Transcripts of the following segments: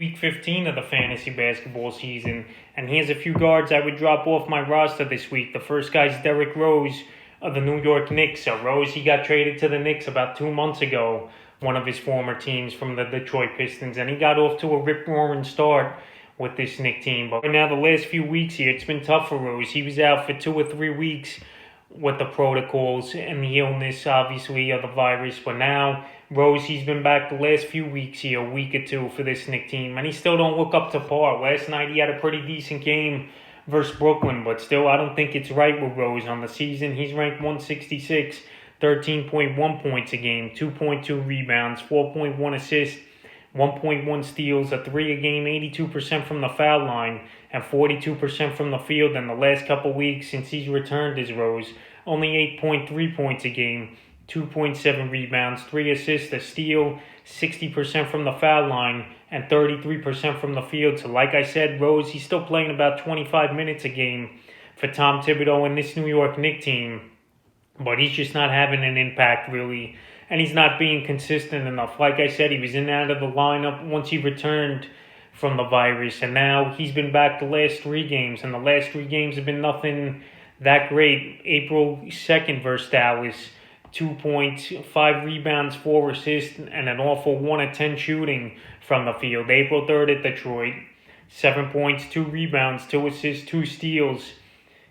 Week 15 of the fantasy basketball season, and here's a few guards I would drop off my roster this week. The first guy's Derrick Rose of the New York Knicks. Rose, he got traded to the Knicks about 2 months ago, one of his former teams from the Detroit Pistons, and he got off to a rip-roaring start with this Knicks team. But now the last few weeks here, it's been tough for Rose. He was out for 2 or 3 weeks with the protocols and the illness, obviously, of the virus. But now, Rose, he's been back the last few weeks here, a week or two for this Knicks team, and he still don't look up to par. Last night, he had a pretty decent game versus Brooklyn, but still, I don't think it's right with Rose. On the season, he's ranked 166, 13.1 points a game, 2.2 rebounds, 4.1 assists, 1.1 steals, a 3 a game, 82% from the foul line, and 42% from the field. In the last couple weeks since he's returned as Rose, only 8.3 points a game, 2.7 rebounds, 3 assists, a steal, 60% from the foul line, and 33% from the field. So like I said, Rose, he's still playing about 25 minutes a game for Tom Thibodeau and this New York Knicks team, but he's just not having an impact really, and he's not being consistent enough. Like I said, he was in and out of the lineup once he returned from the virus, and now he's been back the last 3 games, and the last 3 games have been nothing that great. April 2nd versus Dallas, 2 points, 5 rebounds, 4 assists, and an awful 1 of 10 shooting from the field. April 3rd at Detroit, 7 points, 2 rebounds, 2 assists, 2 steals,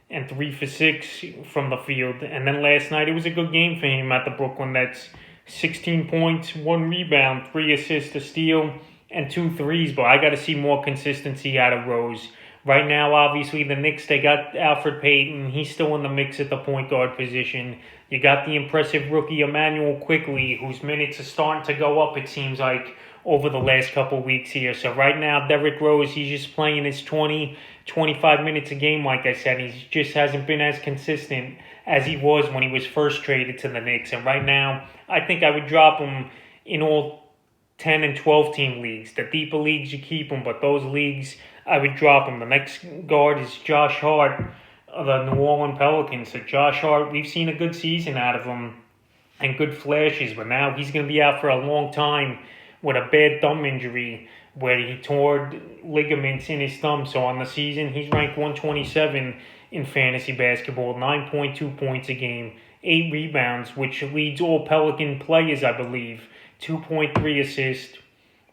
and 3 for 6 from the field. And then last night, it was a good game for him at the Brooklyn Nets. 16 points, 1 rebound, 3 assists, a steal, and 2 threes. But I got to see more consistency out of Rose. Right now, obviously, the Knicks, they got Elfrid Payton. He's still in the mix at the point guard position. You got the impressive rookie Immanuel Quickley, whose minutes are starting to go up, it seems like, over the last couple weeks here. So right now, Derrick Rose, he's just playing his 20, 25 minutes a game, like I said. He just hasn't been as consistent as he was when he was first traded to the Knicks. And right now, I think I would drop him in all 10 and 12 team leagues. The deeper leagues, you keep him, but those leagues, I would drop him. The next guard is Josh Hart of the New Orleans Pelicans. So Josh Hart, we've seen a good season out of him and good flashes, but now he's going to be out for a long time with a bad thumb injury where he tore ligaments in his thumb. So on the season, he's ranked 127 in fantasy basketball, 9.2 points a game, 8 rebounds, which leads all Pelican players, I believe, 2.3 assists,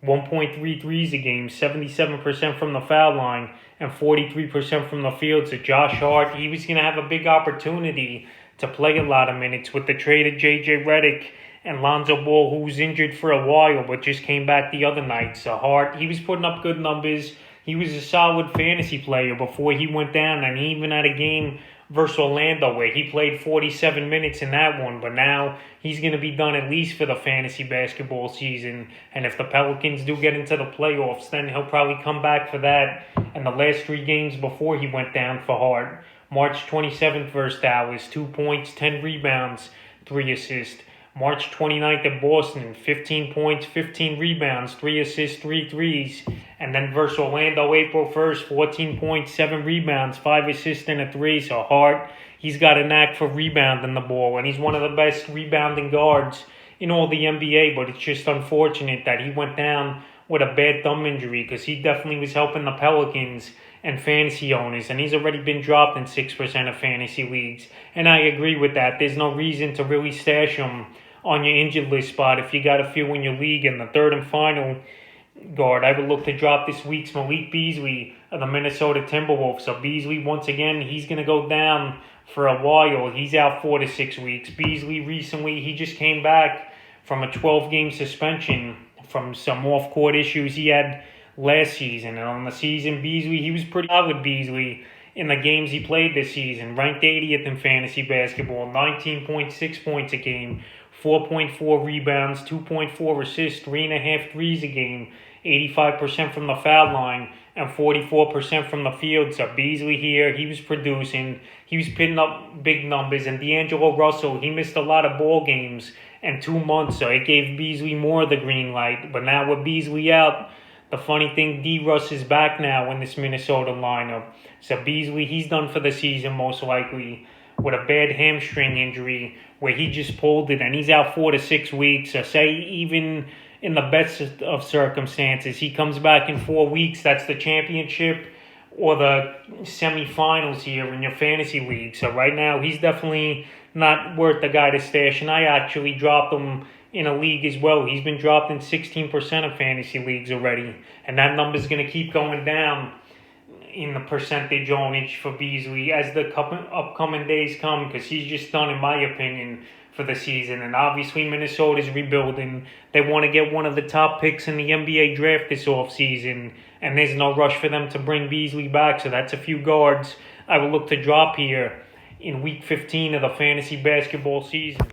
1.3 threes a game, 77% from the foul line, and 43% from the field. So Josh Hart, he was going to have a big opportunity to play a lot of minutes with the trade of J.J. Redick and Lonzo Ball, who was injured for a while but just came back the other night. So Hart, he was putting up good numbers. He was a solid fantasy player before he went down, and he even had a game versus Orlando where he played 47 minutes in that one. But now he's going to be done at least for the fantasy basketball season. And if the Pelicans do get into the playoffs, then he'll probably come back for that. And the last 3 games before he went down for Hart, March 27th versus Dallas, 2 points, 10 rebounds, 3 assists. March 29th at Boston, 15 points, 15 rebounds, 3 assists, 3 threes. And then versus Orlando, April 1st, 14 points, 7 rebounds, 5 assists, and a 3. So Hart, he's got a knack for rebounding the ball, and he's one of the best rebounding guards in all the NBA. But it's just unfortunate that he went down with a bad thumb injury, because he definitely was helping the Pelicans and fantasy owners, and he's already been dropped in 6% of fantasy leagues. And I agree with that. There's no reason to really stash him on your injured list spot if you got a few in your league. And the third and final guard I would look to drop this week's Malik Beasley of the Minnesota Timberwolves. So Beasley, once again, he's going to go down for a while. He's out 4 to 6 weeks. Beasley recently, he just came back from a 12-game suspension from some off-court issues he had last season. And on the season, Beasley, he was pretty solid. Beasley, in the games he played this season, ranked 80th in fantasy basketball, 19.6 points a game, 4.4 rebounds, 2.4 assists, 3.5 threes a game, 85% from the foul line, and 44% from the field. So Beasley here, he was producing. He was putting up big numbers. And D'Angelo Russell, he missed a lot of ball games in 2 months, so it gave Beasley more of the green light. But now with Beasley out, the funny thing, D-Russ is back now in this Minnesota lineup. So Beasley, he's done for the season most likely with a bad hamstring injury where he just pulled it, and he's out 4 to 6 weeks. So say even in the best of circumstances. He comes back in 4 weeks. That's the championship or the semifinals here in your fantasy league. So right now, he's definitely not worth the guy to stash. And I actually dropped him in a league as well. He's been dropped in 16% of fantasy leagues already. And that number's going to keep going down in the percentage ownage for Beasley as the upcoming days come, because he's just done, in my opinion, for the season. And obviously Minnesota's rebuilding. They want to get one of the top picks in the NBA draft this offseason, and there's no rush for them to bring Beasley back. So that's a few guards I will look to drop here in Week 15 of the fantasy basketball season.